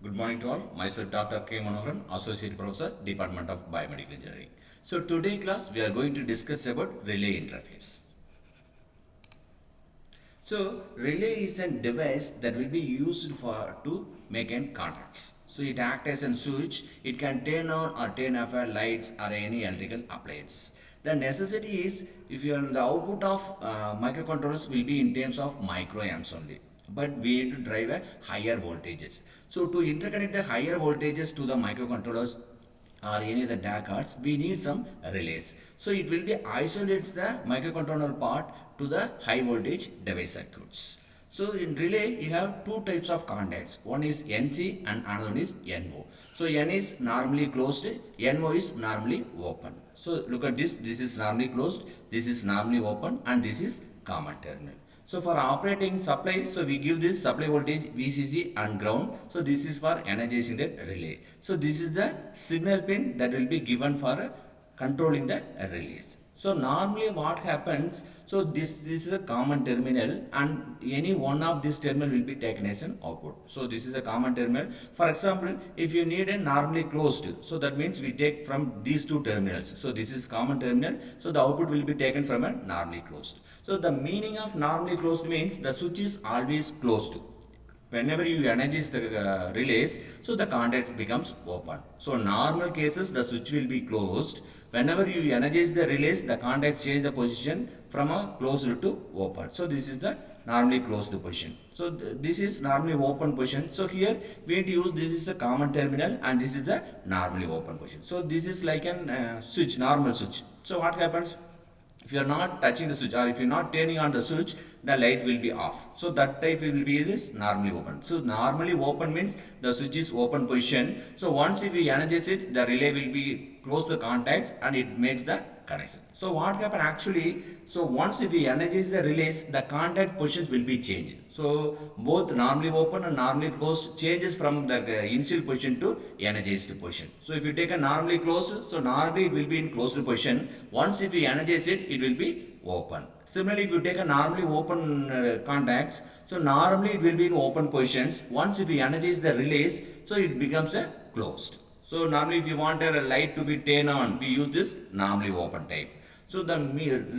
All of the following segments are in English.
Good morning to all. Myself Dr. K. Manoharan, Associate Professor, Department of Biomedical Engineering. So today class we are going to discuss about relay interface. So relay is a device that will be used for to make an contacts. So it acts as a switch. It can turn on or turn off lights or any electrical appliances. The necessity is if you are the output of microcontrollers will be in terms of microamps only. But we need to drive a higher voltages. So to interconnect the higher voltages to the microcontrollers or any of the DAC cards, we need some relays. So it will be isolates the microcontroller part to the high voltage device circuits. So in relay, you have two types of contacts. One is NC and another one is NO. So N is normally closed, NO is normally open. So look at this. This is normally closed, this is normally open, and this is common terminal. So for operating supply, so we give this supply voltage VCC and ground. So this is for energizing the relay. So this is the signal pin that will be given for controlling the relays. So normally what happens, so this is a common terminal and any one of this terminal will be taken as an output. So this is a common terminal. For example, if you need a normally closed, so that means we take from these two terminals. So this is common terminal. So the output will be taken from a normally closed. So the meaning of normally closed means the switch is always closed. Whenever you energize the relays, so the contact becomes open. So normal cases the switch will be closed. Whenever you energize the relays, the contacts change the position from a closed to open. So this is the normally closed position. So this is normally open position. So here we need to use this is a common terminal and this is the normally open position. So this is like an switch, normal switch. So what happens? If you are not touching the switch or if you are not turning on the switch, the light will be off. So that type will be this normally open. So normally open means the switch is open position. So once if we energize it, the relay will be close the contacts and it makes the connection. So what happen actually, so once if we energize the relays, the contact positions will be changed. So both normally open and normally closed changes from the initial position to energized position. So if you take a normally closed, so normally it will be in closed position. Once if we energize it, it will be open. Similarly, if you take a normally open contacts, so normally it will be in open positions. Once if we energize the relays, so it becomes a closed. So normally if you want a light to be turned on, we use this normally open type. So the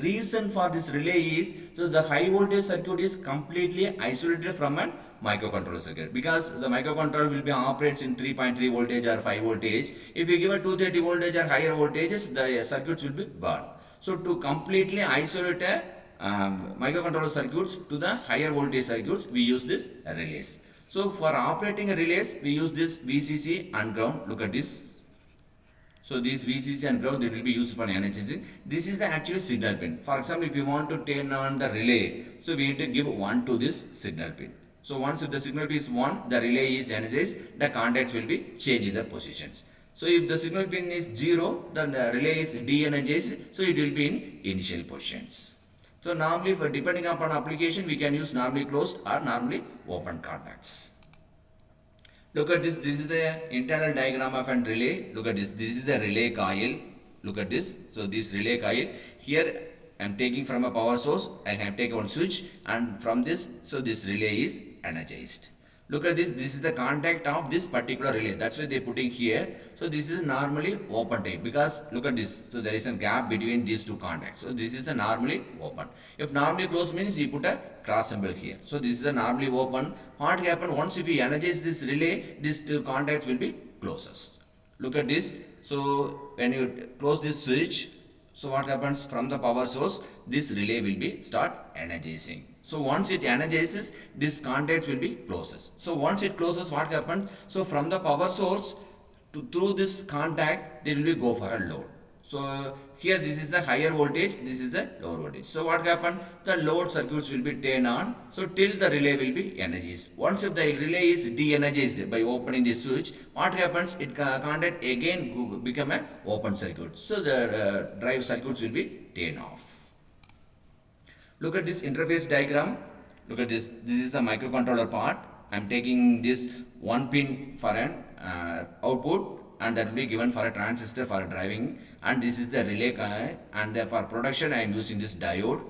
reason for this relay is, so the high voltage circuit is completely isolated from a microcontroller circuit because the microcontroller will be operates in 3.3 voltage or 5 voltage. If you give a 230 voltage or higher voltages, the circuits will be burned. So to completely isolate a microcontroller circuits to the higher voltage circuits, we use this relays. So for operating a relays, we use this VCC and ground. Look at this. So this VCC and ground, it will be used for energizing. This is the actual signal pin. For example, if you want to turn on the relay, so we need to give 1 to this signal pin. So once if the signal pin is 1, the relay is energized, the contacts will be changing their positions. So if the signal pin is 0, then the relay is de-energized, so it will be in initial positions. So normally for depending upon application, we can use normally closed or normally open contacts. Look at this. This is the internal diagram of an relay. Look at this. This is the relay coil. Look at this. So this relay coil. Here I am taking from a power source. I have taken one switch and from this, so this relay is energized. Look at this. This is the contact of this particular relay. That's why they are putting here. So this is normally open type because look at this. So there is a gap between these two contacts. So this is the normally open. If normally closed means you put a cross symbol here. So this is the normally open. What happens once if we energize this relay, these two contacts will be closes. Look at this. So when you close this switch, so what happens from the power source, this relay will be start energizing. So once it energizes, this contacts will be closes. So once it closes, what happens? So from the power source through this contact, they will be go for a load. So here this is the higher voltage, this is the lower voltage. So what happens? The load circuits will be turned on. So till the relay will be energized. Once if the relay is de-energized by opening the switch, what happens? It contact again become a open circuit. So the drive circuits will be turned off. Look at this interface diagram. Look at this. This is the microcontroller part. I am taking this one pin for an output and that will be given for a transistor for driving, and this is the relay coil, and for production I am using this diode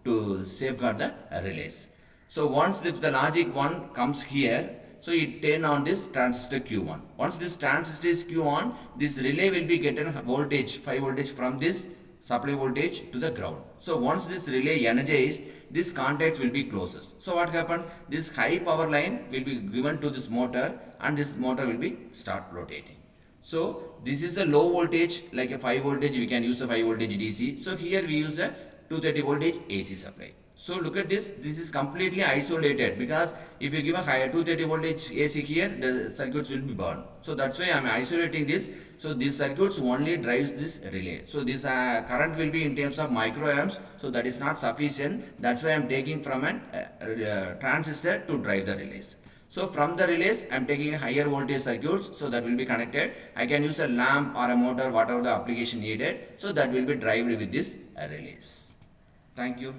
to safeguard the relays. So once if the logic 1 comes here, So it turn on this transistor Q1. Once this transistor is Q on, this relay will be getting voltage, 5 voltage from this supply voltage to the ground. So once this relay energized, this contacts will be closed. So what happened? This high power line will be given to this motor, and this motor will be start rotating. So this is a low voltage, like a 5 voltage, we can use a 5 voltage DC. So here we use a 230 voltage AC supply. So look at this is completely isolated, because if you give a higher 230 voltage AC here, the circuits will be burned. So that's why I am isolating this. So this circuits only drives this relay. So this current will be in terms of microamps. So that is not sufficient. That's why I am taking from an transistor to drive the relays. So from the relays, I am taking a higher voltage circuits, so that will be connected. I can use a lamp or a motor, whatever the application needed. So that will be driven with this relays. Thank you.